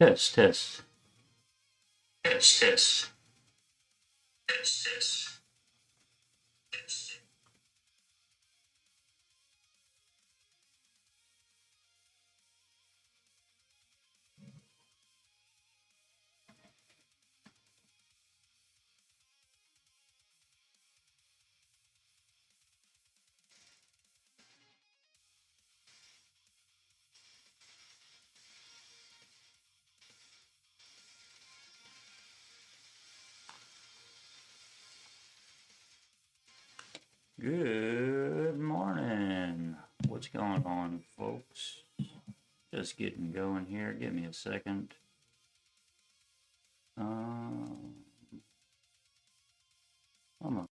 Test, test, test, test, test, test. Good morning. What's going on, folks? Just getting going here. Give me a second. Um, almost.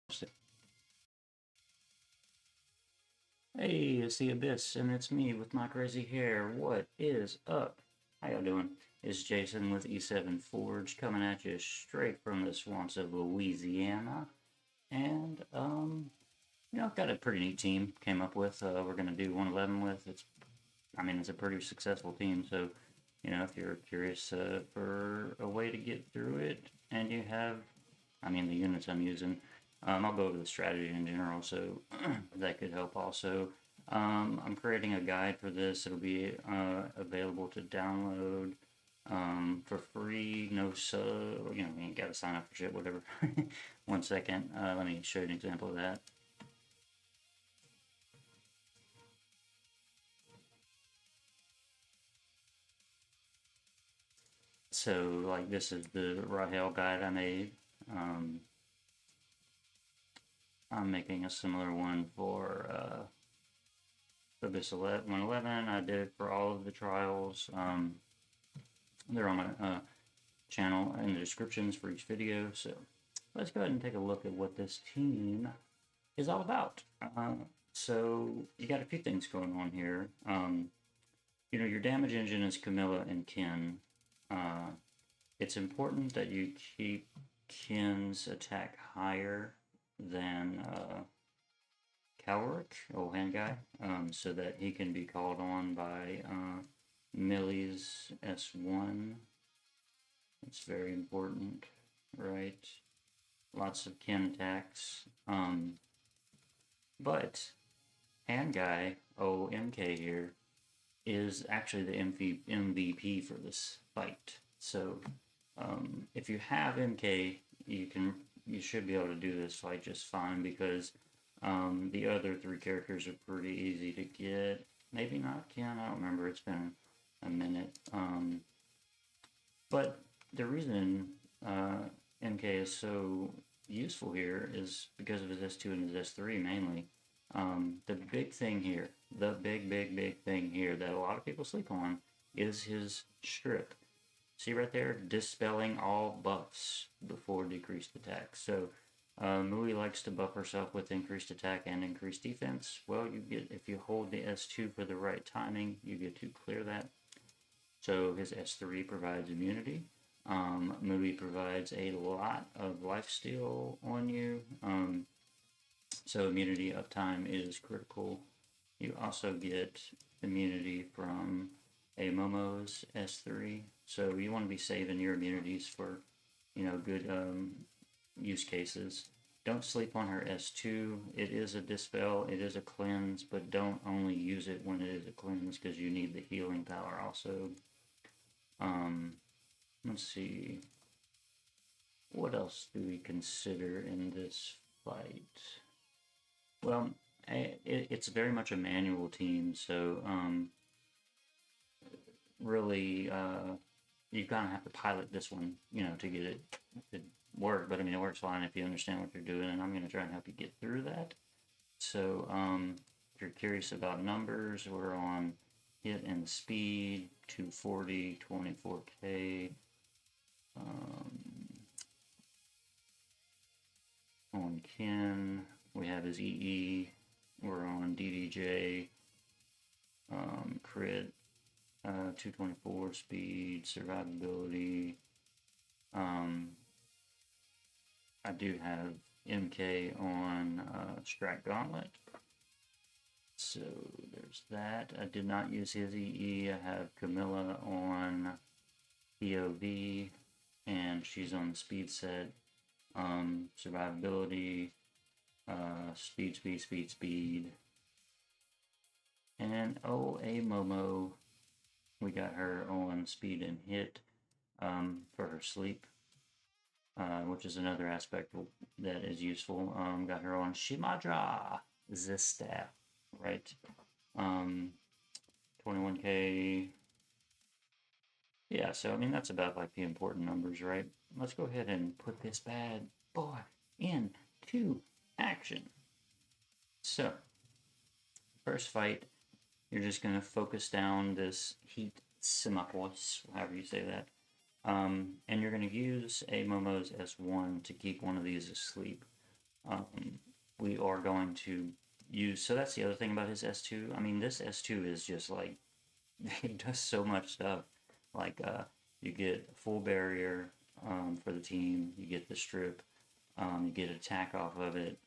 Hey, it's the Abyss, and it's me with my crazy hair. What is up? How y'all doing? It's Jason with E7 Forge coming at you straight from the swamps of Louisiana. And, I've got a pretty neat team came up with. We're going to do 111 with. It's a pretty successful team. So, if you're curious for a way to get through it, and you have, the units I'm using, I'll go over the strategy in general. So that could help also. I'm creating a guide for this. It'll be available to download for free. No, so you ain't got to sign up for shit. Whatever. One second. Let me show you an example of that. So, like, this is the Rahel guide I made. I'm making a similar one for this 111. I did it for all of the trials. They're on my channel in the descriptions for each video. So, let's go ahead and take a look at what this team is all about. So, you got a few things going on here. Your damage engine is Camilla and Ken. It's important that you keep Ken's attack higher than Calric, old Handguy, so that he can be called on by Millie's S1. It's very important, right? Lots of Ken attacks. But Handguy, MK here, is actually the MVP for this fight. So if you have MK, you should be able to do this fight just fine because the other three characters are pretty easy to get. Maybe not Ken, I don't remember. It's been a minute. But the reason MK is so useful here is because of his S2 and his S3 mainly. The big thing here, the big thing here that a lot of people sleep on is his strip. See right there, dispelling all buffs before decreased attack. So Mui likes to buff herself with increased attack and increased defense. Well, you get, if you hold the S2 for the right timing, you get to clear that. So his S3 provides immunity. Mui provides a lot of lifesteal on you. So immunity uptime is critical. You also get immunity from a Momo's S3. So you want to be saving your immunities for, good use cases. Don't sleep on her S2. It is a dispel, it is a cleanse, but don't only use it when it is a cleanse because you need the healing power also. Let's see. What else do we consider in this fight? Well, it's very much a manual team, so really you kind of have to pilot this one, to get it to work. But it works fine if you understand what you're doing, and I'm going to try and help you get through that. So if you're curious about numbers, we're on hit and speed, 240, 24K. On Ken, we have his EE. We're on DDJ, crit, 224 speed, survivability. I do have MK on Strat Gauntlet. So there's that. I did not use his EE. I have Camilla on POV, and she's on the speed set. Survivability, speed. And oh, a Momo, we got her on speed and hit for her sleep, which is another aspect that is useful. Got her on Shimadra, this staff, right? 21k. Yeah, so I mean, that's about like the important numbers, right? Let's go ahead and put this bad boy into action. So, first fight, you're just going to focus down this heat Simapos, however you say that. And you're going to use a Momo's S1 to keep one of these asleep. We are going to use, so that's the other thing about his S2. I mean, this S2 is just like, it does so much stuff. Like, you get full barrier for the team, you get the strip, you get attack off of it,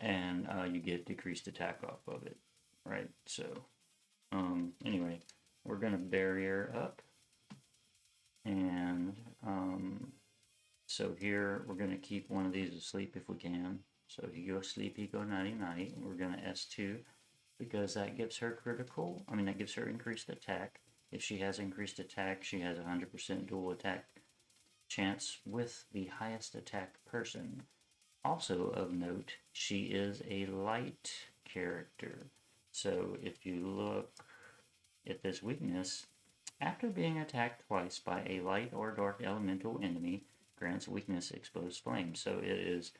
and you get decreased attack off of it, right? So, anyway, we're going to barrier up, and so here we're going to keep one of these asleep if we can. So he goes sleep, he go nighty night. We're going to S2 because that gives her critical, I mean that gives her increased attack. If she has increased attack, she has 100% dual attack chance with the highest attack person. Also of note, she is a light character. So if you look at this weakness, after being attacked twice by a light or dark elemental enemy, grants weakness exposed flame. So it is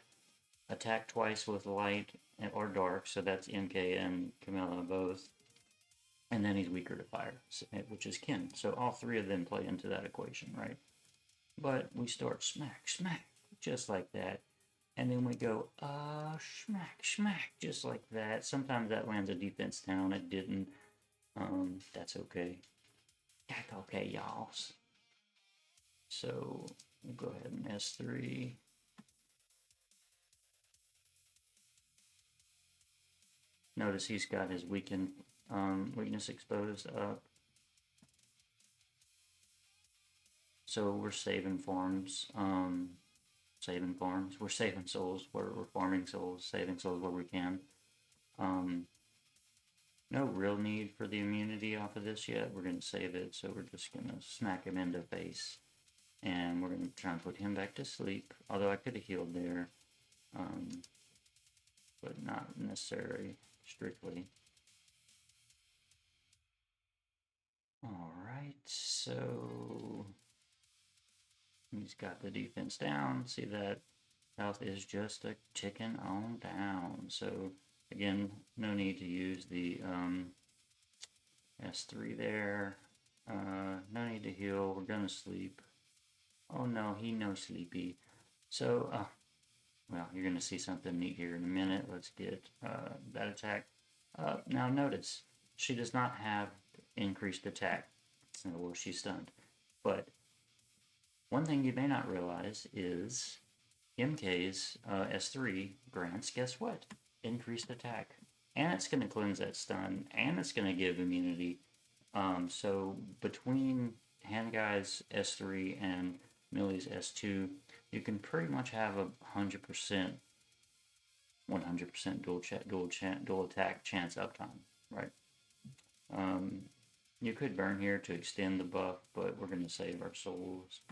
attacked twice with light or dark, so that's MK and Camilla both. And then he's weaker to fire, which is Ken. So all three of them play into that equation, right? But we start smack, smack, just like that. And then we go, smack, smack, just like that. Sometimes that lands a defense down. It didn't. That's okay. That's okay, y'all. So we'll go ahead and S3. Notice he's got his weakness exposed up. So we're saving farms. We're saving souls. We're farming souls, saving souls where we can. No real need for the immunity off of this yet. We're going to save it, so we're just going to smack him in the face. And we're going to try and put him back to sleep. Although I could have healed there. But not necessary, strictly. Alright, so he's got the defense down. See that health is just a ticking on down. So again, no need to use the S3 there. No need to heal. We're gonna sleep. Oh no, he no sleepy. So, well, you're gonna see something neat here in a minute. Let's get that attack. Now notice, she does not have increased attack. Well, she's stunned. But one thing you may not realize is MK's S3 grants, guess what? Increased attack. And it's going to cleanse that stun, and it's going to give immunity. So between Handguy's S3 and Millie's S2, you can pretty much have a 100% dual attack chance uptime, right? You could burn here to extend the buff, but we're going to save our souls.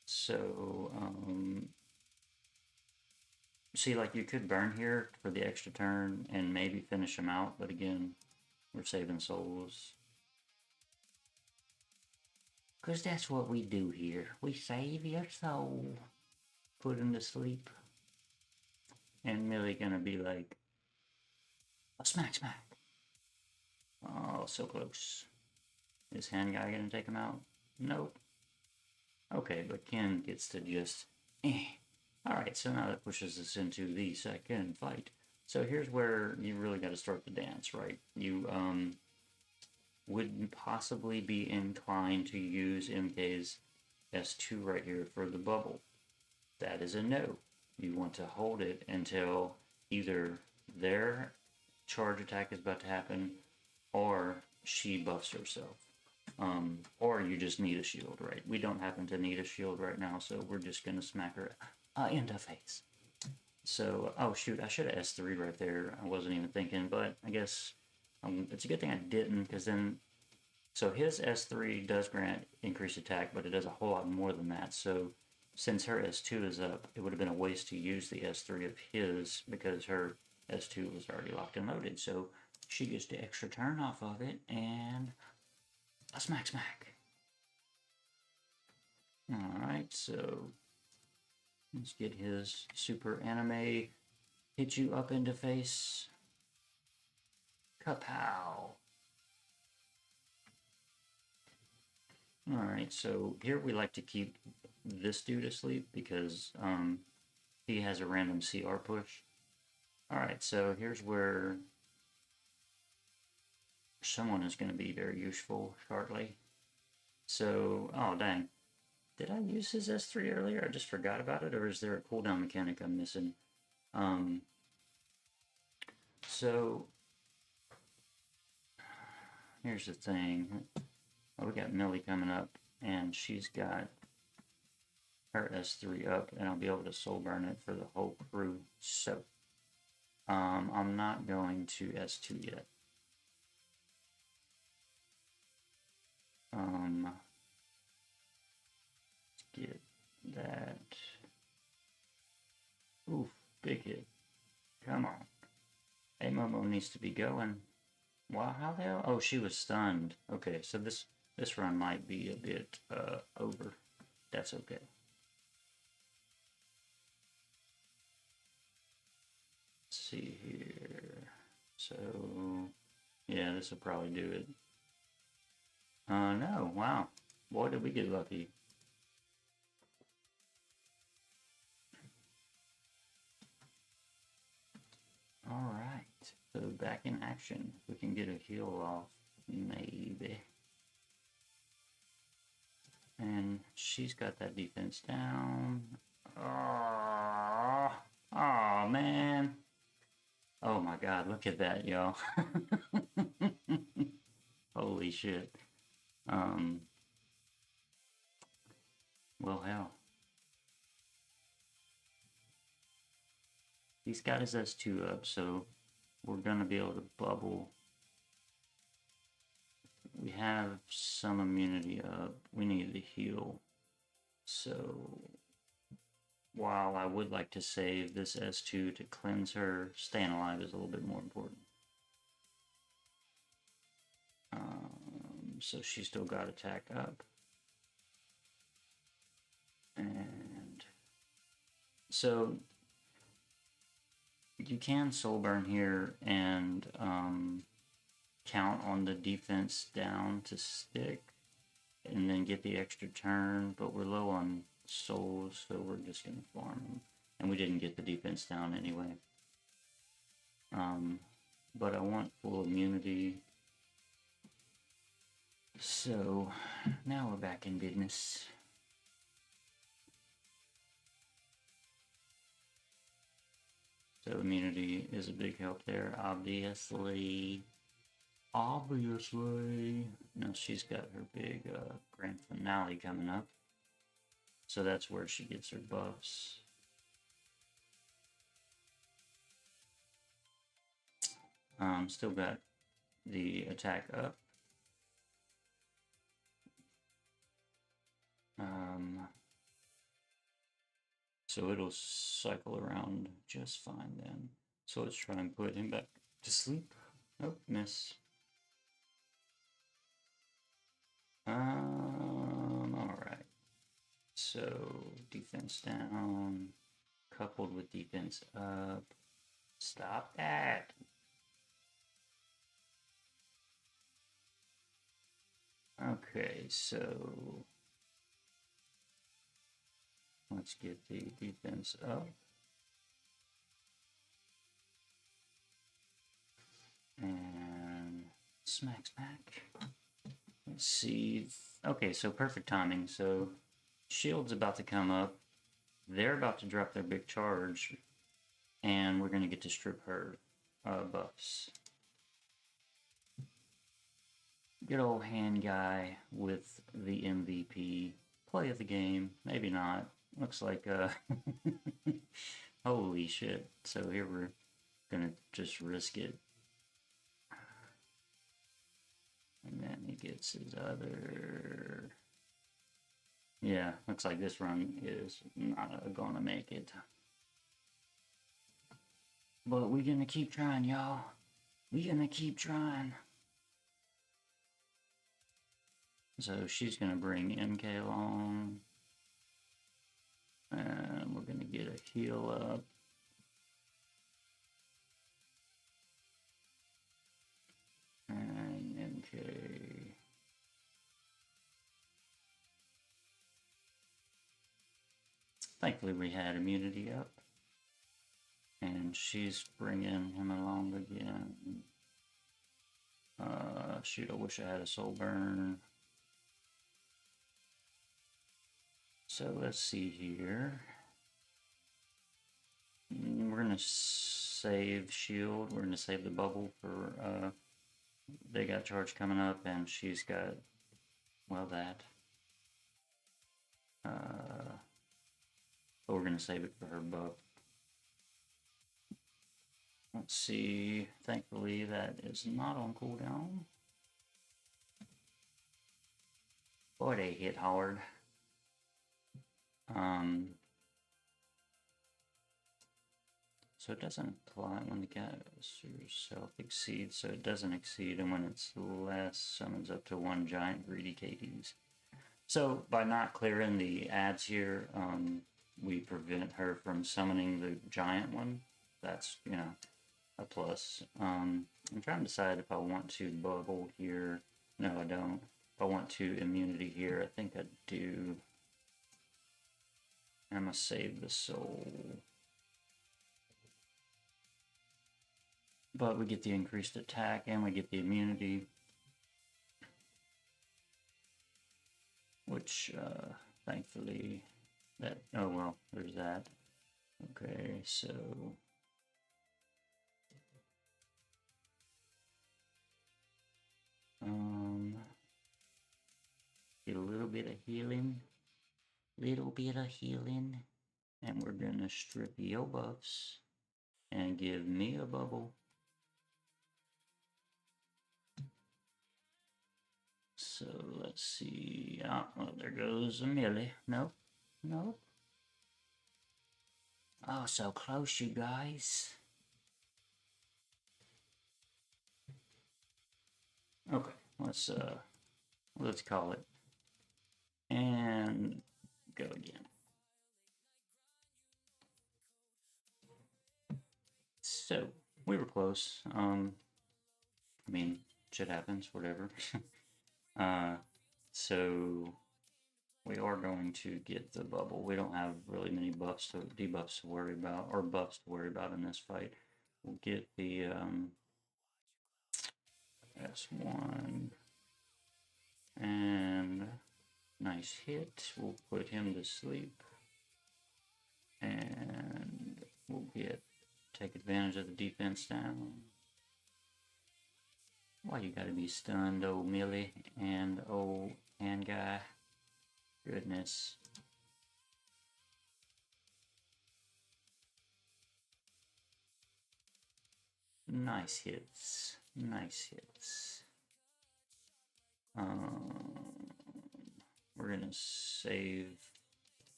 So, see, like you could burn here for the extra turn and maybe finish him out, but again, we're saving souls. Because that's what we do here. We save your soul. Put him to sleep. And Millie gonna be like, oh, smack, smack. Oh, so close. Is Handguy gonna take him out? Nope. Okay, but Ken gets to just, Alright, so now that pushes us into the second fight. So here's where you really got to start the dance, right? You would possibly be inclined to use MK's S2 right here for the bubble. That is a no. You want to hold it until either their charge attack is about to happen or she buffs herself. Or you just need a shield, right? We don't happen to need a shield right now, so we're just gonna smack her in the face. So, oh shoot, I should have S3 right there. I wasn't even thinking, but I guess it's a good thing I didn't, because then, so his S3 does grant increased attack, but it does a whole lot more than that. So since her S2 is up, it would have been a waste to use the S3 of his, because her S2 was already locked and loaded. So she gets the extra turn off of it, and a smack smack. Alright, so let's get his super anime hit you up into face. Kapow. Alright, so here we like to keep this dude asleep because he has a random CR push. Alright, so here's where someone is going to be very useful shortly. So, oh dang. Did I use his S3 earlier? I just forgot about it, or is there a cooldown mechanic I'm missing? So, here's the thing. Oh, we got Millie coming up, and she's got her S3 up, and I'll be able to soul burn it for the whole crew. So, I'm not going to S2 yet. Let's get that. Oof, big hit. Come on. Hey, Momo needs to be going. Wow, how the hell? Oh, she was stunned. Okay, so this run might be a bit over. That's okay. Let's see here. So, yeah, this will probably do it. No, wow. Boy, did we get lucky. Alright, so back in action. We can get a heal off, maybe. And she's got that defense down. Oh, oh man. Oh my god, look at that, y'all. Holy shit. Well, hell. He's got his S2 up, so we're gonna be able to bubble. We have some immunity up. We need to heal. So, while I would like to save this S2 to cleanse her, staying alive is a little bit more important. So she's still got attack up. And so you can soul burn here and count on the defense down to stick and then get the extra turn, but we're low on souls, so we're just gonna farm them. And we didn't get the defense down anyway. But I want full immunity. So now we're back in business. So immunity is a big help there, obviously. Obviously. Now she's got her big grand finale coming up. So that's where she gets her buffs. Still got the attack up. So it'll cycle around just fine then. So let's try and put him back to sleep. Nope, miss. Alright. So defense down, coupled with defense up. Stop that! Okay, so let's get the defense up. And smack, smack. Let's see. Okay, so perfect timing. So shield's about to come up. They're about to drop their big charge. And we're going to get to strip her buffs. good old Handguy with the MVP. Play of the game, maybe not. Looks like holy shit. So here we're gonna just risk it. And then he gets his other. Yeah, looks like this run is not gonna make it. But we're gonna keep trying, y'all. We're gonna keep trying. So she's gonna bring MK along. And we're gonna get a heal up. And MK. Thankfully we had immunity up. And she's bringing him along again. Shoot, I wish I had a soul burn. So let's see here. We're gonna save shield. We're gonna save the bubble for they got charge coming up, and she's got well that. But we're gonna save it for her buff. Let's see. Thankfully, that is not on cooldown. Boy, they hit hard. So it doesn't apply when the caster self exceeds, so it doesn't exceed, and when it's less, summons up to one giant greedy KDs. So by not clearing the ads here, we prevent her from summoning the giant one. That's, you know, a plus. I'm trying to decide if I want to bubble here. No, I don't. If I want to immunity here, I think I do. I'm gonna save the soul. But we get the increased attack and we get the immunity. Which, thankfully, that, oh well, there's that. Okay, so. Get a little bit of healing. Little bit of healing. And we're gonna strip your buffs and give me a bubble. So let's see. Oh, there goes a melee. Nope. Nope. Oh, so close, you guys. Okay, let's call it. And go again. So we were close. I mean, shit happens, whatever. So we are going to get the bubble. We don't have really many buffs to debuffs to worry about, or buffs to worry about in this fight. We'll get the S1 and nice hit. We'll put him to sleep, and we'll take advantage of the defense down. Why you gotta be stunned, old Millie and old Handguy? Goodness. Nice hits. Nice hits. We're gonna save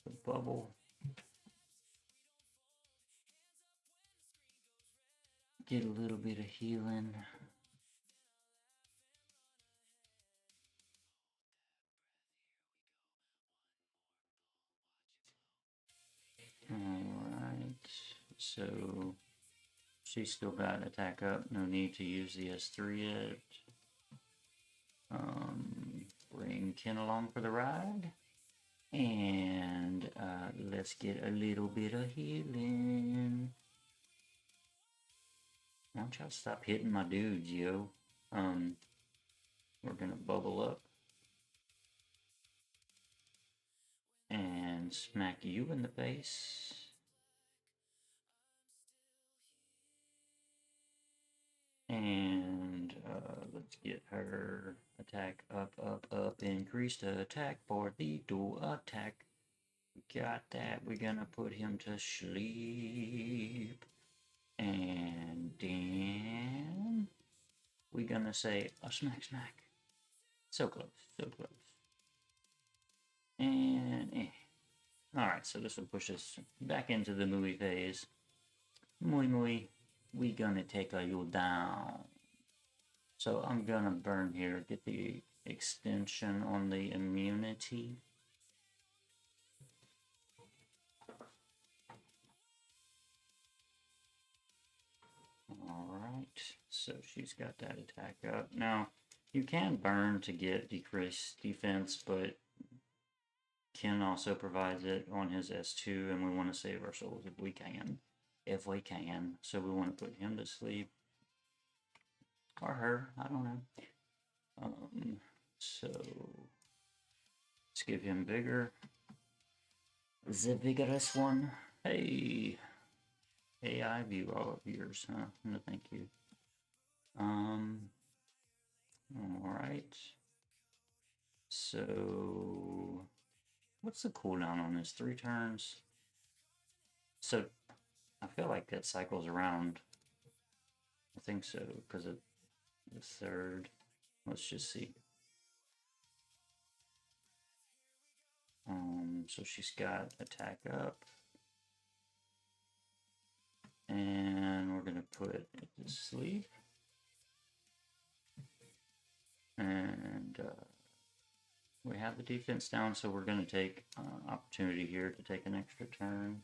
the bubble. Get a little bit of healing. Alright, so she's still got attack up, no need to use the S3 yet. Bring Ken along for the ride. And let's get a little bit of healing. Why don't y'all stop hitting my dudes, yo? We're gonna bubble up. And smack you in the face. And let's get her attack up, up, up. Increased attack for the dual attack. Got that. We're gonna put him to sleep. And then we're gonna say a smack smack. So close, so close. And Alright, so this will push us back into the movie phase. Muy, we gonna take you down. So I'm gonna burn here, get the extension on the immunity. Alright, so she's got that attack up. Now, you can burn to get decreased defense, but Ken also provides it on his S2, and we want to save our souls if we can. If we can. So we want to put him to sleep. Or her, I don't know. So let's give him vigor. The vigorous one. Hey. AI view all of yours, huh? No, thank you. Alright. So what's the cooldown on this? 3 turns? So I feel like that cycles around. I think so, because of the 3rd. Let's just see. So she's got attack up. And we're gonna put it to sleep. And we have the defense down, so we're gonna take opportunity here to take an extra turn.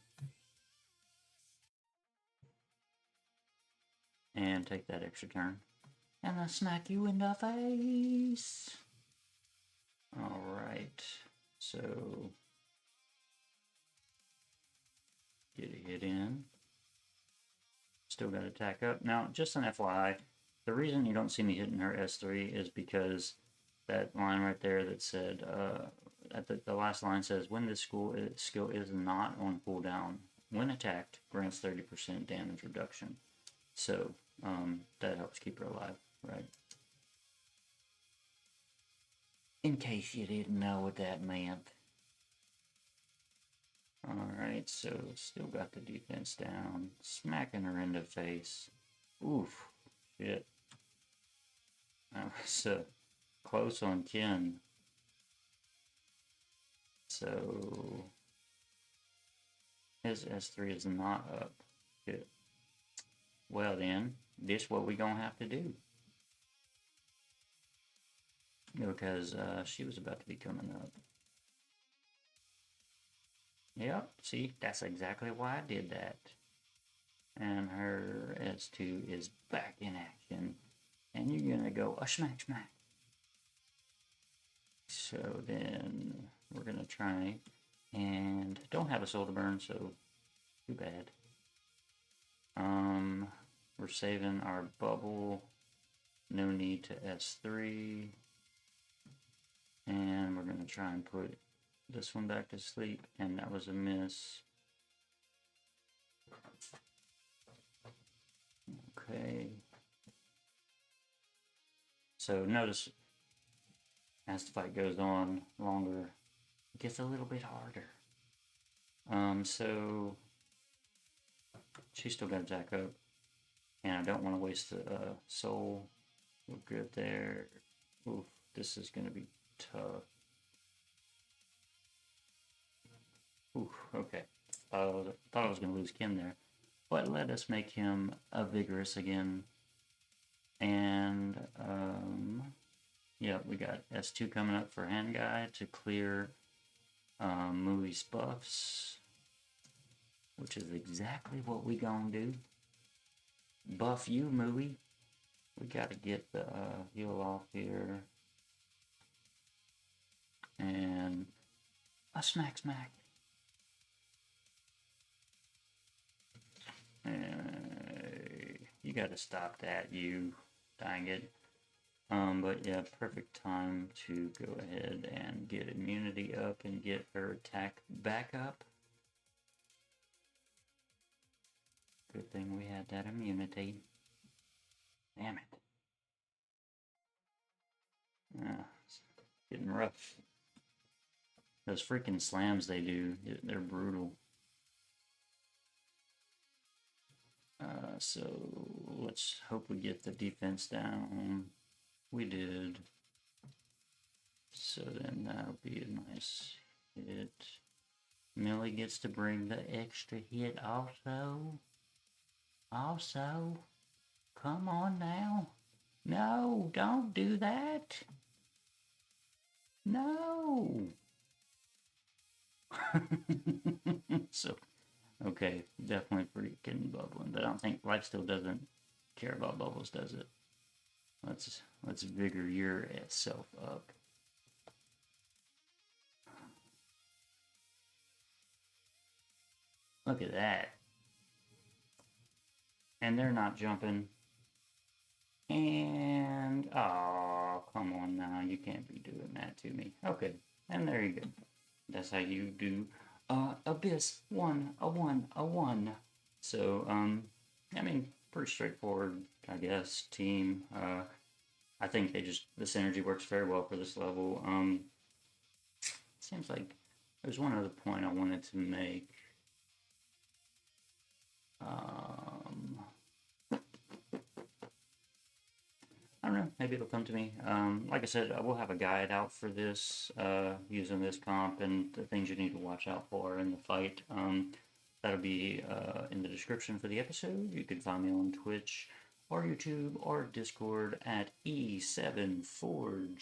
And take that extra turn. And I'll smack you in the face. Alright, so get a hit in. Still got attack up. Now, just an FYI, the reason you don't see me hitting her S3 is because that line right there that said, at the last line says, when this skill is not on cooldown, when attacked, grants 30% damage reduction. So, that helps keep her alive, right? In case you didn't know what that meant. Alright, so still got the defense down. Smacking her in the face. Oof. Shit. That was close on Ken. So his S3 is not up. Shit. Well then, this what we gonna have to do. Because she was about to be coming up. Yep, see, that's exactly why I did that. And her S2 is back in action. And you're gonna go a smack smack. So then we're gonna try, and don't have a soul to burn, so too bad. We're saving our bubble. No need to S3. And we're gonna try and put this one back to sleep, and that was a miss. Okay. So notice, as the fight goes on longer, it gets a little bit harder. So she's still got attack up, and I don't want to waste the soul. We're good there. Oof, this is gonna be tough. Oof, okay. Thought I was gonna lose Ken there, but let us make him a vigorous again. And yeah, we got S2 coming up for Handguy to clear Movie's buffs, which is exactly what we gonna do. Buff you, Movie. We gotta get the heal off here. And a smack smack. You gotta stop that, you. Dang it. But yeah, perfect time to go ahead and get immunity up and get her attack back up. Good thing we had that immunity. Damn it. Getting rough. Those freaking slams they do, they're brutal. So let's hope we get the defense down. We did. So then that'll be a nice hit. Millie gets to bring the extra hit also. Also, come on now. No, don't do that. No. So, okay, definitely freaking bubbling, but I don't think life still doesn't care about bubbles, does it? Let's vigor yourself up. Look at that. And they're not jumping. And oh, come on now, you can't be doing that to me. Okay, and there you go. That's how you do abyss one a one a one. So I mean, pretty straightforward, I guess. Team. I think the synergy works very well for this level. Seems like there's one other point I wanted to make. Um, I don't know. Maybe it'll come to me. Like I said, I will have a guide out for this using this comp and the things you need to watch out for in the fight. That'll be in the description for the episode. You can find me on Twitch or YouTube or Discord at E7Forge.